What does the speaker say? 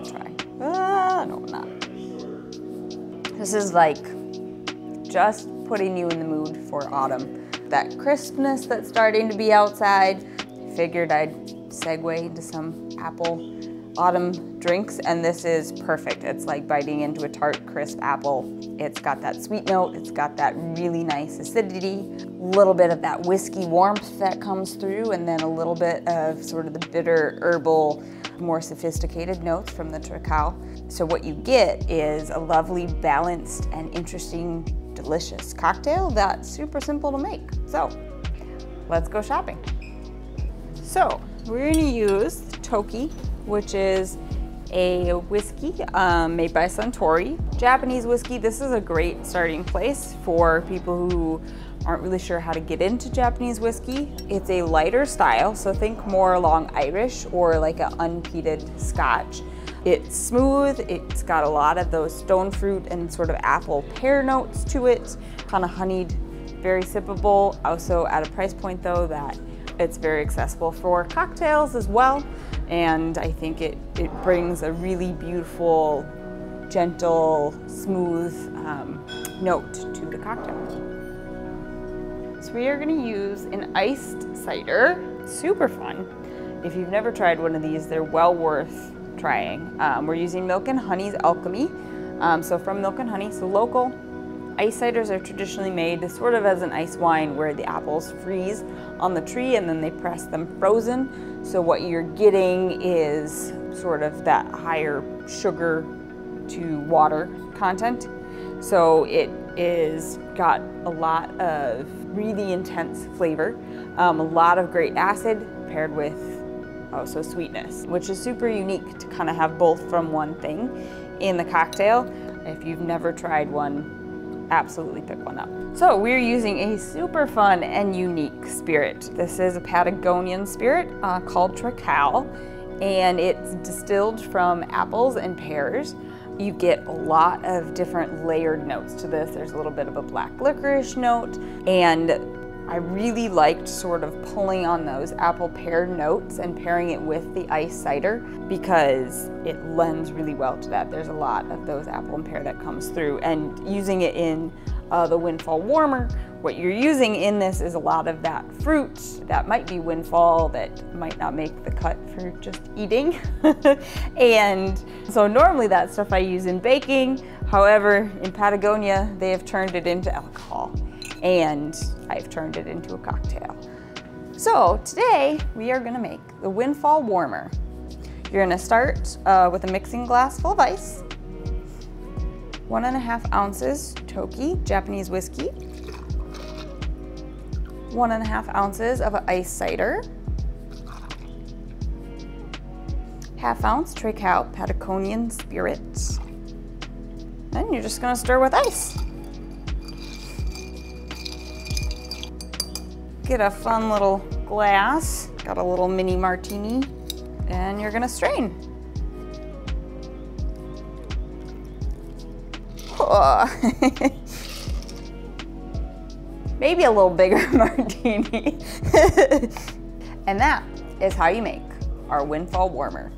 Try. No, not. This is like just putting you in the mood for autumn. That crispness that's starting to be outside. Figured I'd segue into some apple autumn drinks, and this is perfect. It's like biting into a tart, crisp apple. It's got that sweet note, it's got that really nice acidity, a little bit of that whiskey warmth that comes through, and then a little bit of sort of the bitter, herbal, more sophisticated notes from the Träkál. So what you get is a lovely, balanced, and interesting, delicious cocktail that's super simple to make. So let's go shopping. So we're gonna use Toki, which is a whiskey made by Suntory. Japanese whiskey. This is a great starting place for people who aren't really sure how to get into Japanese whiskey. It's a lighter style, so think more along Irish or like an unpeated Scotch. It's smooth, it's got a lot of those stone fruit and sort of apple pear notes to it, kind of honeyed, very sippable. Also at a price point though that it's very accessible for cocktails as well. And I think it brings a really beautiful, gentle, smooth note to the cocktail. So we are gonna use an iced cider, super fun. If you've never tried one of these, they're well worth trying. We're using Milk and Honey's Alchemy. So from Milk and Honey, so local. Ice ciders are traditionally made sort of as an ice wine where the apples freeze on the tree and then they press them frozen. So what you're getting is sort of that higher sugar to water content. So it is got a lot of really intense flavor, a lot of great acid paired with also sweetness, which is super unique to kind of have both from one thing in the cocktail. If you've never tried one, absolutely pick one up. So we're using a super fun and unique spirit. This is a Patagonian spirit called Träkál, and it's distilled from apples and pears. You get a lot of different layered notes to this. There's a little bit of a black licorice note, and I really liked sort of pulling on those apple pear notes and pairing it with the iced cider because it lends really well to that. There's a lot of those apple and pear that comes through, and using it in the Windfall Warmer, what you're using in this is a lot of that fruit that might be Windfall that might not make the cut for just eating. And so normally that stuff I use in baking. However, in Patagonia, they have turned it into alcohol, and I've turned it into a cocktail. So today we are gonna make the Windfall Warmer. You're gonna start with a mixing glass full of ice, 1.5 ounces Toki, Japanese whiskey, 1.5 ounces of iced cider, 1/2 ounce Träkál Patagonian spirit. Then you're just gonna stir with ice. Get a fun little glass, got a little mini martini, and you're gonna strain. Maybe a little bigger martini. And that is how you make our Windfall Warmer.